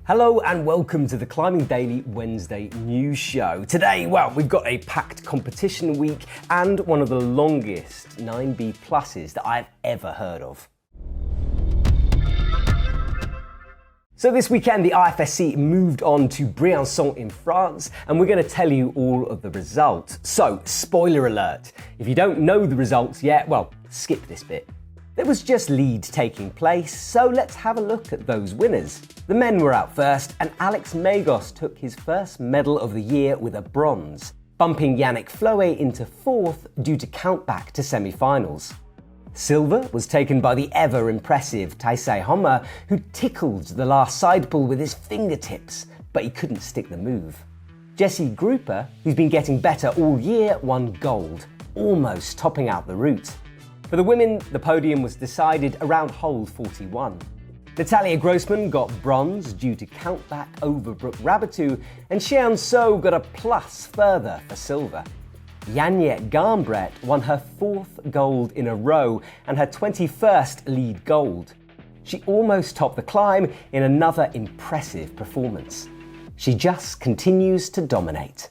Hello and welcome to the Climbing Daily Wednesday news show. Today, well, we've got a packed competition week and one of the longest 9B pluses that I've ever heard of. So this weekend, the IFSC moved on to Briançon in France, and we're going to tell you all of the results. So, spoiler alert, if you don't know the results yet, well, skip this bit. There was just lead taking place, so let's have a look at those winners. The men were out first, and Alex Magos took his first medal of the year with a bronze, bumping Yannick Floé into fourth due to countback to semi-finals. Silver was taken by the ever-impressive Taisei Homma, who tickled the last side pull with his fingertips, but he couldn't stick the move. Jesse Grouper, who's been getting better all year, won gold, almost topping out the route. For the women, the podium was decided around hole 41. Natalia Grossman got bronze due to countback over Brooke Rabatou, and Xian So got a plus further for silver. Yanyet Garnbrett won her fourth gold in a row and her 21st lead gold. She almost topped the climb in another impressive performance. She just continues to dominate.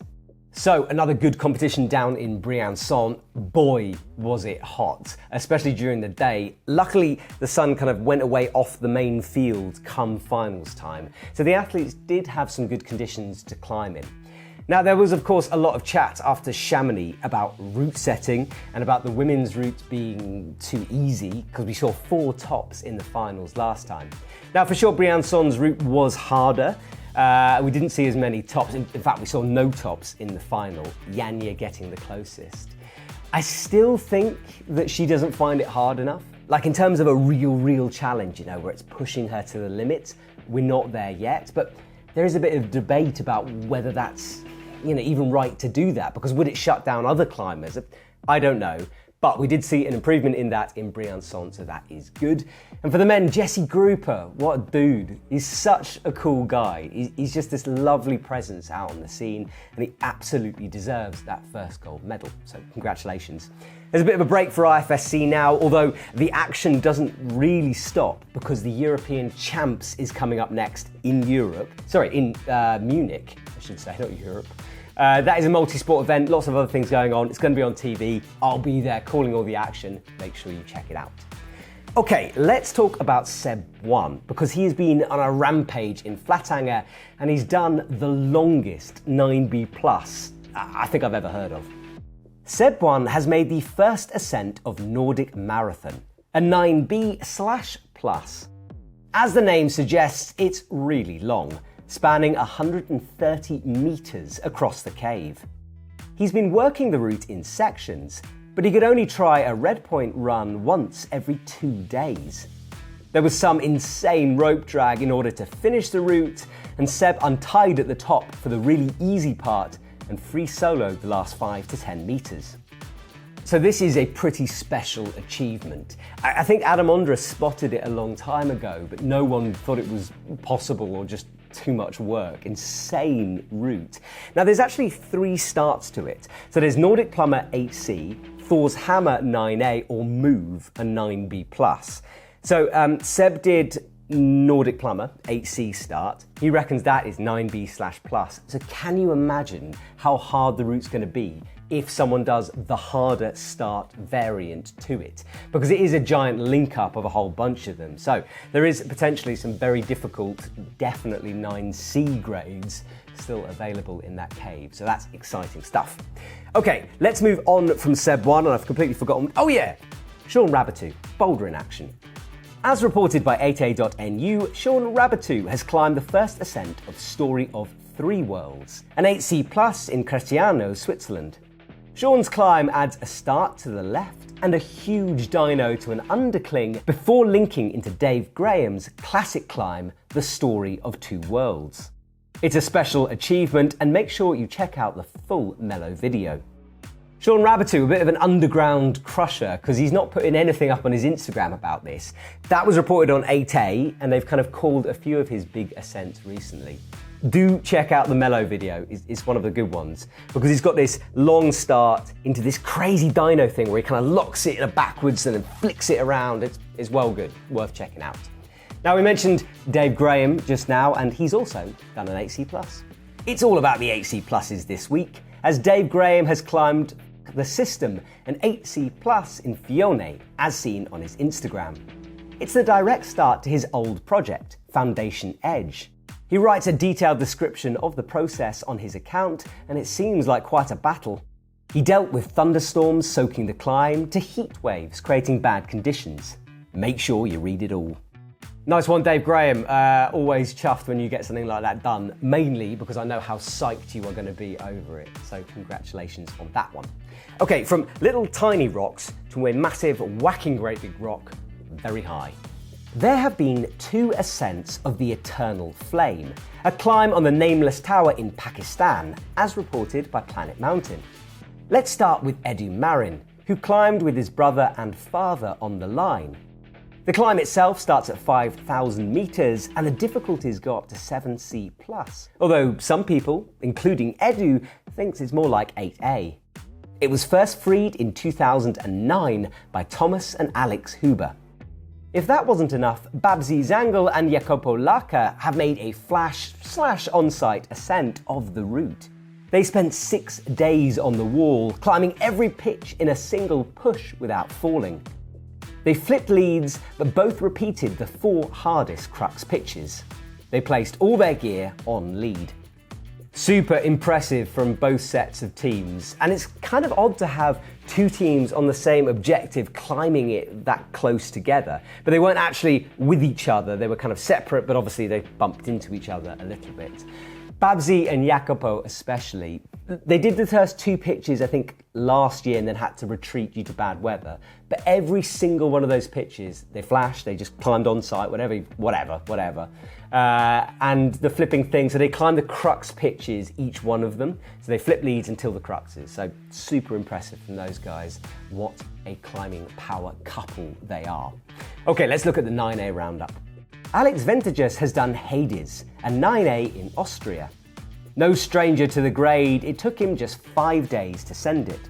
So, another good competition down in Briançon. Boy, was it hot, especially during the day. Luckily, the sun kind of went away off the main field come finals time. So the athletes did have some good conditions to climb in. Now, there was, of course, a lot of chat after Chamonix about route setting and about the women's route being too easy, because we saw 4 tops in the finals last time. Now, for sure, Briançon's route was harder. We didn't see as many tops. In fact, we saw no tops in the final, Yanya getting the closest. I still think that she doesn't find it hard enough. Like in terms of a real challenge, you know, where it's pushing her to the limit, we're not there yet. But there is a bit of debate about whether that's, you know, even right to do that, because would it shut down other climbers? I don't know. But we did see an improvement in that in Briançon, so that is good. And for the men, Jesse Grouper, what a dude. He's such a cool guy. He's just this lovely presence out on the scene, and he absolutely deserves that first gold medal. So congratulations. There's a bit of a break for IFSC now, although the action doesn't really stop because the European Champs is coming up next in Europe. Sorry, in Munich, I should say, not Europe. That is a multi-sport event, lots of other things going on. It's going to be on TV. I'll be there calling all the action. Make sure you check it out. Okay, let's talk about Seb Bouin, because he has been on a rampage in Flatanger and he's done the longest 9B plus I think I've ever heard of. Seb Bouin has made the first ascent of Nordic Marathon, a 9B/plus. As the name suggests, it's really long, spanning 130 meters across the cave. He's been working the route in sections, but he could only try a red point run once every 2 days. There was some insane rope drag in order to finish the route, and Seb untied at the top for the really easy part and free soloed the last 5 to 10 meters. So this is a pretty special achievement. I think Adam Ondra spotted it a long time ago, but no one thought it was possible or just too much work. Insane route. Now there's actually 3 starts to it. So there's Nordic Plumber 8C, Thor's Hammer 9A, or Move, a 9B plus. So Seb did Nordic Plumber 8C start. He reckons that is 9B/plus. So can you imagine how hard the route's going to be if someone does the harder start variant to it? Because it is a giant link up of a whole bunch of them. So there is potentially some very difficult, definitely 9C grades still available in that cave. So that's exciting stuff. Okay, let's move on from Seb Bouin, and I've completely forgotten. Oh yeah, Sean Rabatou, boulder in action. As reported by 8a.nu, Sean Rabatou has climbed the first ascent of Story of 3 Worlds, an 8C plus in Cristiano, Switzerland. Sean's climb adds a start to the left and a huge dyno to an undercling before linking into Dave Graham's classic climb, The Story of 2 Worlds. It's a special achievement, and make sure you check out the full Mellow video. Sean Rabatou, a bit of an underground crusher, because he's not putting anything up on his Instagram about this. That was reported on 8A, and they've kind of called a few of his big ascents recently. Do check out the Mellow video, it's one of the good ones, because he's got this long start into this crazy dyno thing where he kind of locks it backwards and then flicks it around. It's well good, worth checking out. Now, we mentioned Dave Graham just now, and he's also done an 8C+. It's all about the 8C+s this week, as Dave Graham has climbed the system, an 8C+ in Fione, as seen on his Instagram. It's the direct start to his old project, Foundation Edge. He writes a detailed description of the process on his account, and it seems like quite a battle. He dealt with thunderstorms soaking the climb to heat waves creating bad conditions. Make sure you read it all. Nice one, Dave Graham. Always chuffed when you get something like that done, mainly because I know how psyched you are going to be over it. So congratulations on that one. Okay, from little tiny rocks to a massive whacking great big rock, very high. There have been 2 ascents of the Eternal Flame, a climb on the Nameless Tower in Pakistan, as reported by Planet Mountain. Let's start with Edu Marin, who climbed with his brother and father on the line. The climb itself starts at 5,000 meters and the difficulties go up to 7C+, although some people, including Edu, thinks it's more like 8A. It was first freed in 2009 by Thomas and Alex Huber. If that wasn't enough, Babsi Zangel and Jacopo Laka have made a flash/on-site ascent of the route. They spent 6 days on the wall, climbing every pitch in a single push without falling. They flipped leads, but both repeated the 4 hardest crux pitches. They placed all their gear on lead. Super impressive from both sets of teams, and it's kind of odd to have 2 teams on the same objective climbing it that close together. But they weren't actually with each other, they were kind of separate, but obviously they bumped into each other a little bit. Babsi and Jacopo especially, they did the first 2 pitches I think last year and then had to retreat due to bad weather. But every single one of those pitches, they flashed, they just climbed on site, whatever. And the flipping thing, so they climbed the crux pitches, each one of them. So they flip leads until the cruxes. So super impressive from those guys. What a climbing power couple they are. Okay, let's look at the 9A roundup. Alex Ventages has done Hades, a 9A in Austria. No stranger to the grade, it took him just 5 days to send it.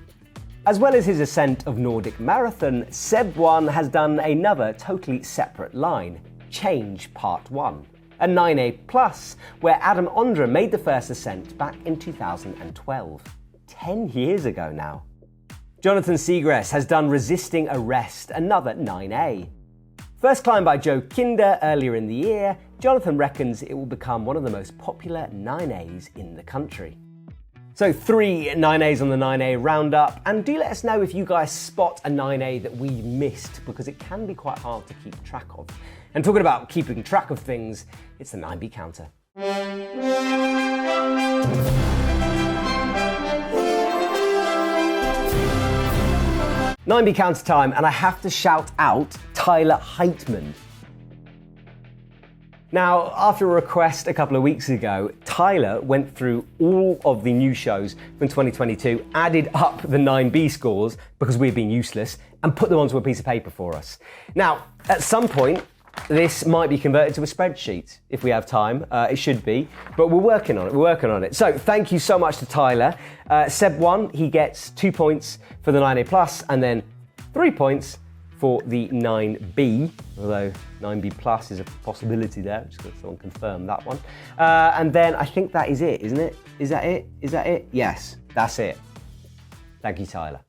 As well as his ascent of Nordic Marathon, Seb Bouin has done another totally separate line, Change Part 1, a 9A+, where Adam Ondra made the first ascent back in 2012. 10 years ago now. Jonathan Seagrass has done Resisting Arrest, another 9A. First climbed by Joe Kinder earlier in the year, Jonathan reckons it will become one of the most popular 9As in the country. So 3 9As on the 9A roundup, and do let us know if you guys spot a 9A that we missed, because it can be quite hard to keep track of. And talking about keeping track of things, it's the 9B counter. 9B counter time, and I have to shout out Tyler Heitman. Now, after a request a couple of weeks ago, Tyler went through all of the new shows from 2022, added up the 9B scores, because we've been useless, and put them onto a piece of paper for us. Now, at some point, this might be converted to a spreadsheet if we have time. It should be, but we're working on it. So thank you so much to Tyler. Seb Bouin, he gets 2 points for the 9A+, and then 3 points for the 9B, although 9B+ is a possibility there. Just got someone confirm that one. And then I think that is it, isn't it? Is that it? Yes, that's it. Thank you, Tyler.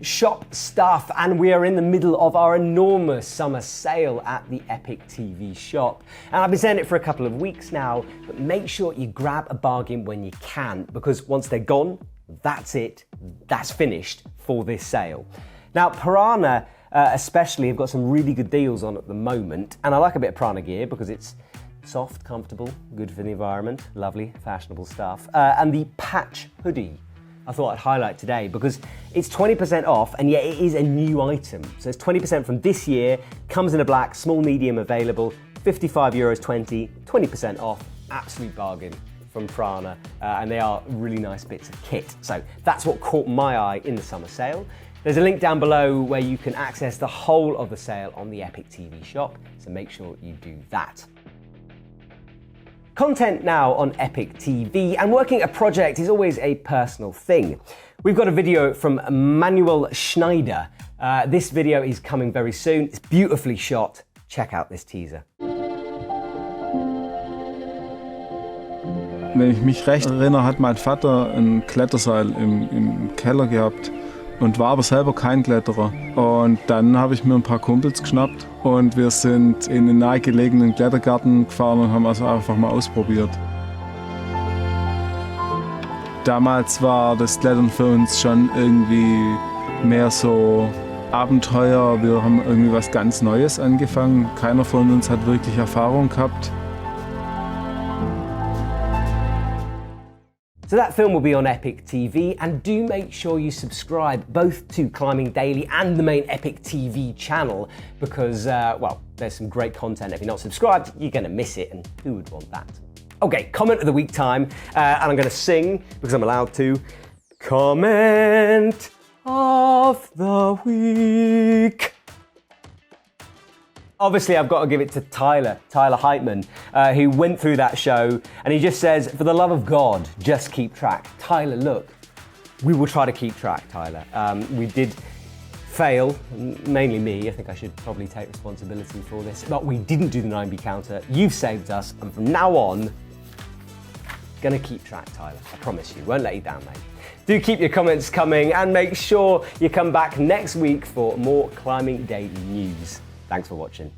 Shop stuff, and we are in the middle of our enormous summer sale at the EpicTV shop. And I've been saying it for a couple of weeks now, but make sure you grab a bargain when you can, because once they're gone, that's it, that's finished for this sale. Now, Piranha especially have got some really good deals on at the moment, and I like a bit of Piranha gear because it's soft, comfortable, good for the environment, lovely, fashionable stuff. And the patch hoodie I thought I'd highlight today because it's 20% off, and yet it is a new item. So it's 20% from this year, comes in a black, small, medium available, €55.20, 20% off, absolute bargain from Piranha, and they are really nice bits of kit. So that's what caught my eye in the summer sale. There's a link down below where you can access the whole of the sale on the EpicTV shop, so make sure you do that. Content now on EpicTV, and working a project is always a personal thing. We've got a video from Manuel Schneider. This video is coming very soon. It's beautifully shot. Check out this teaser. Wenn ich mich recht erinnere, hat mein Vater ein Kletterseil im Keller gehabt und war aber selber kein Kletterer. Und dann habe ich mir ein paar Kumpels geschnappt und wir sind in den nahegelegenen Klettergarten gefahren und haben also einfach mal ausprobiert. Damals war das Klettern für uns schon irgendwie mehr so Abenteuer. Wir haben irgendwie was ganz Neues angefangen. Keiner von uns hat wirklich Erfahrung gehabt. So that film will be on Epic TV, and do make sure you subscribe both to Climbing Daily and the main Epic TV channel because, well, there's some great content. If you're not subscribed, you're going to miss it, and who would want that? Okay, comment of the week time, and I'm going to sing, because I'm allowed to, comment of the week. Obviously, I've got to give it to Tyler Heitman, who went through that show, and he just says, for the love of God, just keep track. Tyler, look, we will try to keep track, Tyler. We did fail, mainly me. I think I should probably take responsibility for this, but we didn't do the 9B counter. You've saved us, and from now on, gonna keep track, Tyler. I promise you, won't let you down, mate. Do keep your comments coming, and make sure you come back next week for more Climbing Daily news. Thanks for watching.